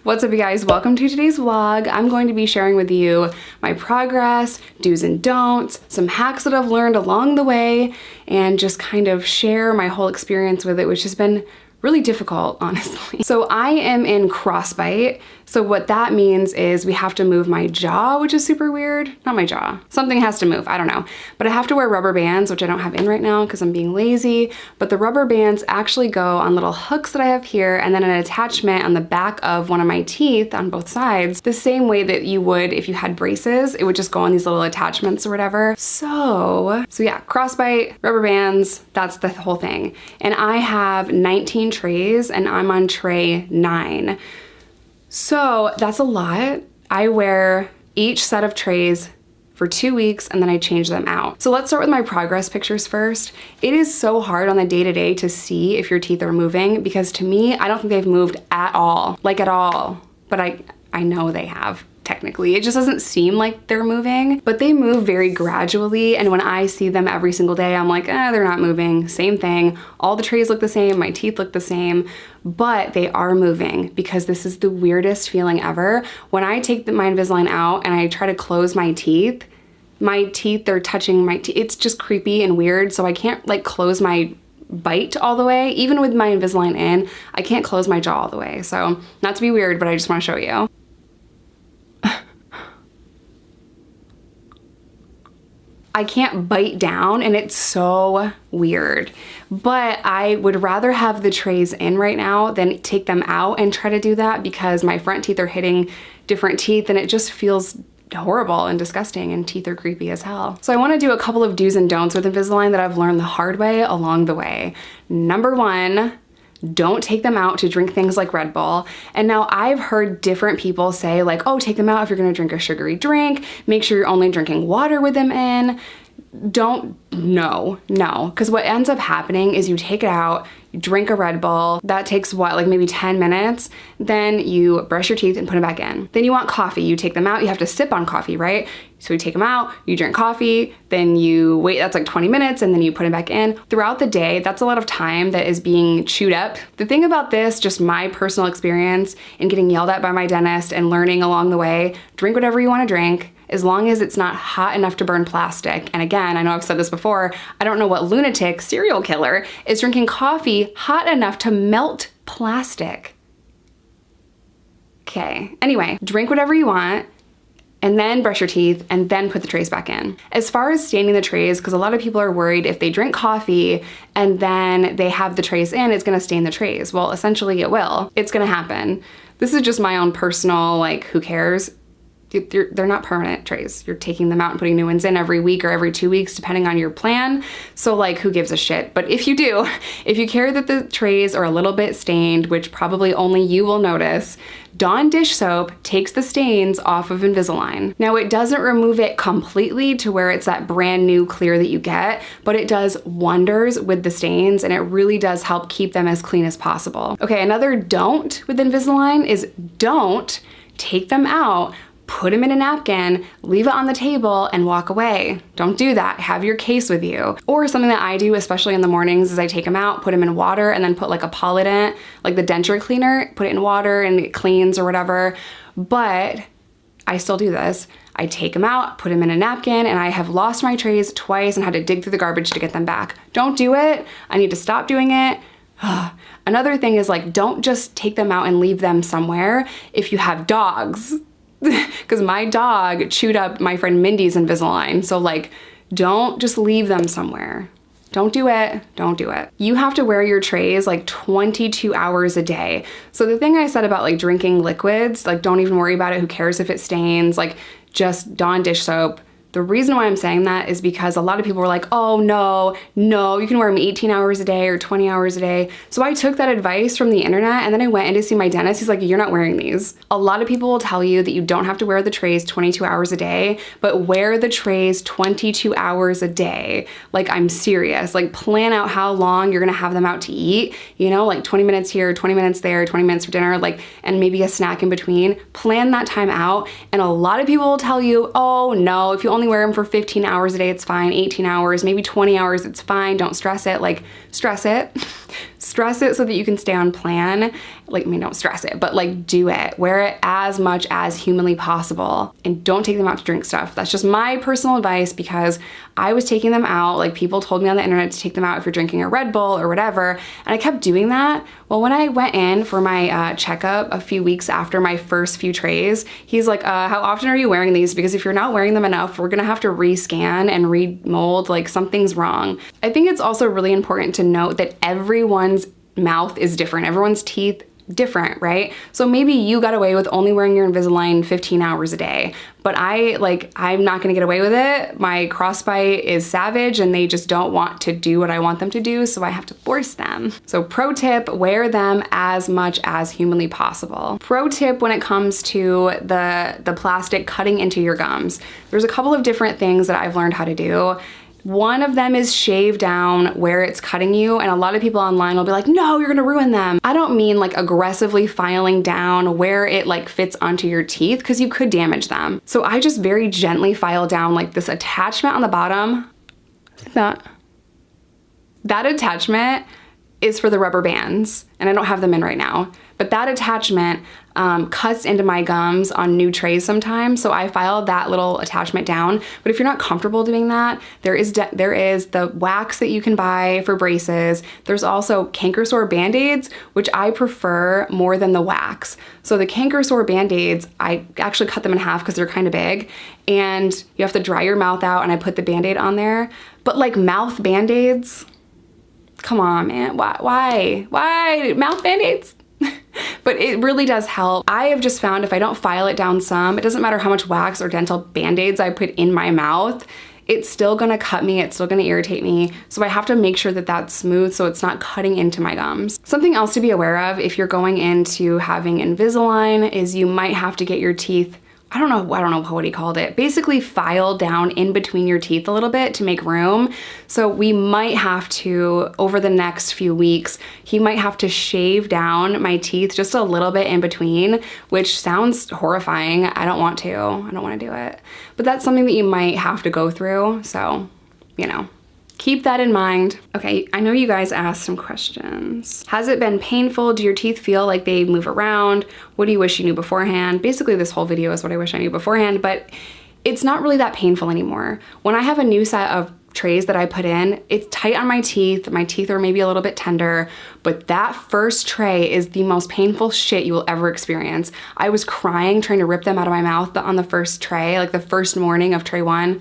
What's up, you guys? Welcome to today's vlog. I'm going to be sharing with you my progress, do's and don'ts, some hacks that I've learned along the way, and just kind of share my whole experience with it, which has been really difficult, honestly. So I am in crossbite. So what that means is we have to move my jaw, which is super weird. Not my jaw. Something has to move, I don't know. But I have to wear rubber bands, which I don't have in right now because I'm being lazy. But the rubber bands actually go on little hooks that I have here and then an attachment on the back of one of my teeth on both sides, the same way that you would if you had braces. It would just go on these little attachments or whatever. So yeah, crossbite, rubber bands, that's the whole thing. And I have 19 trays and I'm on tray 9. So that's a lot. I wear each set of trays for 2 weeks and then I change them out. So let's start with my progress pictures first. It is so hard on the day-to-day to see if your teeth are moving because to me, I don't think they've moved at all, like at all. But I know they have. Technically. It just doesn't seem like they're moving, but they move very gradually. And when I see them every single day, I'm like, they're not moving. Same thing. All the trays look the same. My teeth look the same, but they are moving because this is the weirdest feeling ever. When I take my Invisalign out and I try to close my teeth, they're touching my teeth. It's just creepy and weird. So I can't like close my bite all the way. Even with my Invisalign in, I can't close my jaw all the way. So not to be weird, but I just want to show you. I can't bite down and it's so weird. But I would rather have the trays in right now than take them out and try to do that because my front teeth are hitting different teeth and it just feels horrible and disgusting and teeth are creepy as hell. So I want to do a couple of do's and don'ts with Invisalign that I've learned the hard way along the way. Number one, don't take them out to drink things like Red Bull. And now I've heard different people say like, oh, take them out if you're gonna drink a sugary drink, make sure you're only drinking water with them in. No, because what ends up happening is you take it out, you drink a Red Bull, that takes what, like maybe 10 minutes, then you brush your teeth and put it back in. Then you want coffee, you take them out, you have to sip on coffee, right? So you take them out, you drink coffee, then you wait, that's like 20 minutes, and then you put it back in. Throughout the day, that's a lot of time that is being chewed up. The thing about this, just my personal experience in getting yelled at by my dentist and learning along the way, drink whatever you want to drink, as long as it's not hot enough to burn plastic. And again, I know I've said this before, I don't know what lunatic serial killer is drinking coffee hot enough to melt plastic. Okay, anyway, drink whatever you want, and then brush your teeth, and then put the trays back in. As far as staining the trays, because a lot of people are worried if they drink coffee and then they have the trays in, it's gonna stain the trays. Well, essentially it will. It's gonna happen. This is just my own personal, like, who cares? They're not permanent trays. You're taking them out and putting new ones in every week or every 2 weeks, depending on your plan. So like, who gives a shit? But if you do, if you care that the trays are a little bit stained, which probably only you will notice, Dawn dish soap takes the stains off of Invisalign. Now it doesn't remove it completely to where it's that brand new clear that you get, but it does wonders with the stains and it really does help keep them as clean as possible. Okay, another don't with Invisalign is don't take them out, put them in a napkin, leave it on the table, and walk away. Don't do that. Have your case with you. Or something that I do, especially in the mornings, is I take them out, put them in water, and then put like a polydent, like the denture cleaner, put it in water and it cleans or whatever. But I still do this. I take them out, put them in a napkin, and I have lost my trays twice and had to dig through the garbage to get them back. Don't do it. I need to stop doing it. Another thing is like, don't just take them out and leave them somewhere if you have dogs. Because my dog chewed up my friend Mindy's Invisalign. So like, don't just leave them somewhere. Don't do it. Don't do it. You have to wear your trays like 22 hours a day. So the thing I said about like drinking liquids, like don't even worry about it. Who cares if it stains? Like just Dawn dish soap. The reason why I'm saying that is because a lot of people were like, oh no, you can wear them 18 hours a day or 20 hours a day. So I took that advice from the internet and then I went in to see my dentist. He's like, you're not wearing these. A lot of people will tell you that you don't have to wear the trays 22 hours a day, but wear the trays 22 hours a day. Like, I'm serious. Like, plan out how long you're gonna have them out to eat, you know, like 20 minutes here, 20 minutes there, 20 minutes for dinner, like, and maybe a snack in between. Plan that time out. And a lot of people will tell you, oh no, if you only wear them for 15 hours a day, it's fine. 18 hours, maybe 20 hours, it's fine. Don't stress it. Like, stress it. Stress it so that you can stay on plan. Like, I mean, don't stress it, but like do it. Wear it as much as humanly possible, and don't take them out to drink stuff. That's just my personal advice, because I was taking them out, like people told me on the internet to take them out if you're drinking a Red Bull or whatever, and I kept doing that. Well, when I went in for my checkup a few weeks after my first few trays, he's like, how often are you wearing these? Because if you're not wearing them enough, we're gonna have to rescan and remold, like something's wrong. I think it's also really important to note that everyone's mouth is different. Everyone's teeth different, right? So maybe you got away with only wearing your Invisalign 15 hours a day, but I'm not gonna get away with it. My crossbite is savage and they just don't want to do what I want them to do, so I have to force them. So pro tip, wear them as much as humanly possible. Pro tip when it comes to the plastic cutting into your gums. There's a couple of different things that I've learned how to do. One of them is shave down where it's cutting you, and a lot of people online will be like, no, you're gonna ruin them. I don't mean like aggressively filing down where it like fits onto your teeth, because you could damage them. So I just very gently file down like this attachment on the bottom. That attachment is for the rubber bands, and I don't have them in right now, but that attachment cuts into my gums on new trays sometimes, so I filed that little attachment down. But if you're not comfortable doing that, there is the wax that you can buy for braces. There's also canker sore band-aids, which I prefer more than the wax. So the canker sore band-aids, I actually cut them in half because they're kind of big, and you have to dry your mouth out, and I put the band-aid on there. But like mouth band-aids, come on, man, why mouth band-aids? But it really does help. I have just found if I don't file it down some, it doesn't matter how much wax or dental band-aids I put in my mouth, it's still gonna cut me, it's still gonna irritate me. So I have to make sure that that's smooth so it's not cutting into my gums. Something else to be aware of if you're going into having Invisalign is you might have to get your teeth, I don't know what he called it, basically file down in between your teeth a little bit to make room. So we might have to, over the next few weeks, he might have to shave down my teeth just a little bit in between, which sounds horrifying. I don't want to do it. But that's something that you might have to go through, so, you know. Keep that in mind. Okay, I know you guys asked some questions. Has it been painful? Do your teeth feel like they move around? What do you wish you knew beforehand? Basically, this whole video is what I wish I knew beforehand, but it's not really that painful anymore. When I have a new set of trays that I put in, it's tight on my teeth. My teeth are maybe a little bit tender, but that first tray is the most painful shit you will ever experience. I was crying trying to rip them out of my mouth on the first tray, like the first morning of tray 1.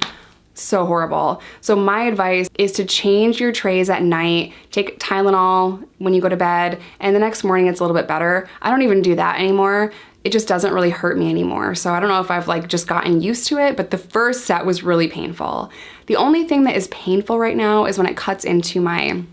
So horrible. So my advice is to change your trays at night, take Tylenol when you go to bed, and the next morning it's a little bit better. I don't even do that anymore. It just doesn't really hurt me anymore. So I don't know if I've like just gotten used to it, but the first set was really painful. The only thing that is painful right now is when it cuts into my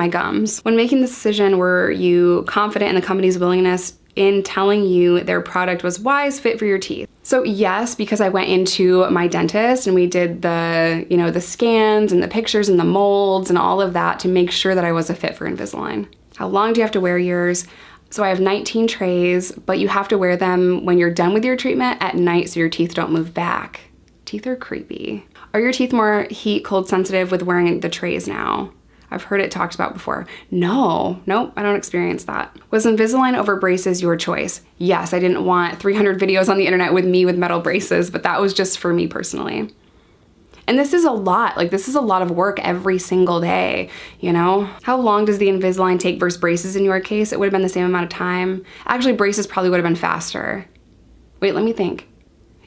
gums. When making this decision, were you confident in the company's willingness in telling you their product was wise fit for your teeth? So yes, because I went into my dentist and we did the, the scans and the pictures and the molds and all of that to make sure that I was a fit for Invisalign. How long do you have to wear yours? So I have 19 trays, but you have to wear them when you're done with your treatment at night so your teeth don't move back. Teeth are creepy. Are your teeth more heat, cold sensitive with wearing the trays now? I've heard it talked about before. Nope, I don't experience that. Was Invisalign over braces your choice? Yes, I didn't want 300 videos on the internet with me with metal braces, but that was just for me personally. And this is a lot, this is a lot of work every single day, How long does the Invisalign take versus braces in your case? It would have been the same amount of time. Actually, braces probably would have been faster. Wait, let me think.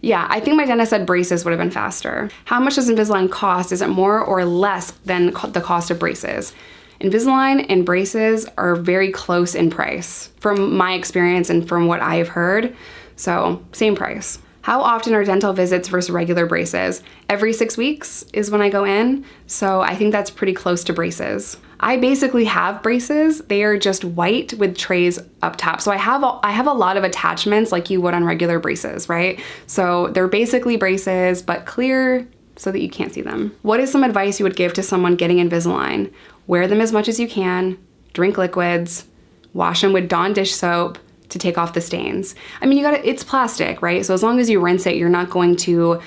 Yeah, I think my dentist said braces would have been faster. How much does Invisalign cost? Is it more or less than the cost of braces? Invisalign and braces are very close in price from my experience and from what I've heard. So same price. How often are dental visits versus regular braces? Every 6 weeks is when I go in. So I think that's pretty close to braces. I basically have braces. They are just white with trays up top. So I have a lot of attachments like you would on regular braces, right? So they're basically braces, but clear so that you can't see them. What is some advice you would give to someone getting Invisalign? Wear them as much as you can, drink liquids, wash them with Dawn dish soap to take off the stains. I mean, it's plastic, right? So as long as you rinse it, you're not going to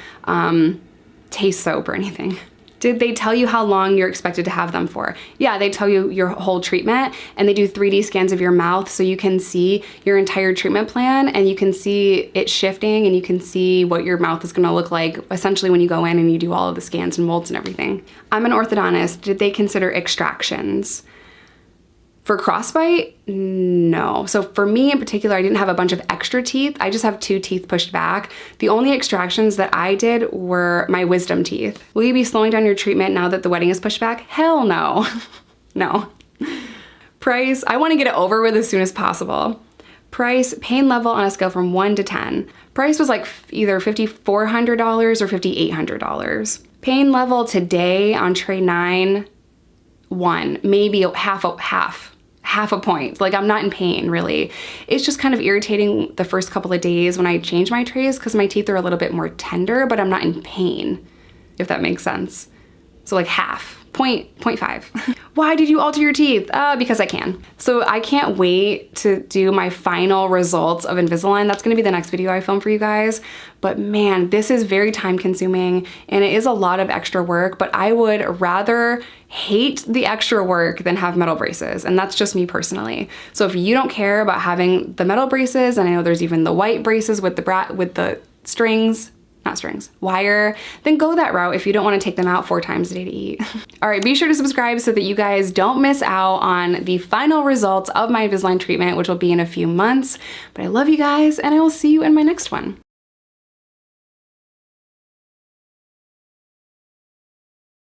taste soap or anything. Did they tell you how long you're expected to have them for? Yeah, they tell you your whole treatment, and they do 3D scans of your mouth so you can see your entire treatment plan, and you can see it shifting, and you can see what your mouth is gonna look like essentially when you go in and you do all of the scans and molds and everything. I'm an orthodontist. Did they consider extractions? For crossbite, no. So for me in particular, I didn't have a bunch of extra teeth. I just have 2 teeth pushed back. The only extractions that I did were my wisdom teeth. Will you be slowing down your treatment now that the wedding is pushed back? Hell no. No. Price, I want to get it over with as soon as possible. Price, pain level on a scale from 1 to 10. Price was like either $5,400 or $5,800. Pain level today on tray 9, 1, maybe half a point. Like, I'm not in pain really. It's just kind of irritating the first couple of days when I change my trays because my teeth are a little bit more tender, but I'm not in pain, if that makes sense. So like half, 0.5. Why did you alter your teeth? Because I can. So I can't wait to do my final results of Invisalign. That's gonna be the next video I film for you guys. But man, this is very time consuming and it is a lot of extra work, but I would rather hate the extra work than have metal braces. And that's just me personally. So if you don't care about having the metal braces, and I know there's even the white braces with the strings, not strings, wire, then go that route if you don't want to take them out 4 times a day to eat. All right, be sure to subscribe so that you guys don't miss out on the final results of my Invisalign treatment, which will be in a few months. But I love you guys, and I will see you in my next one.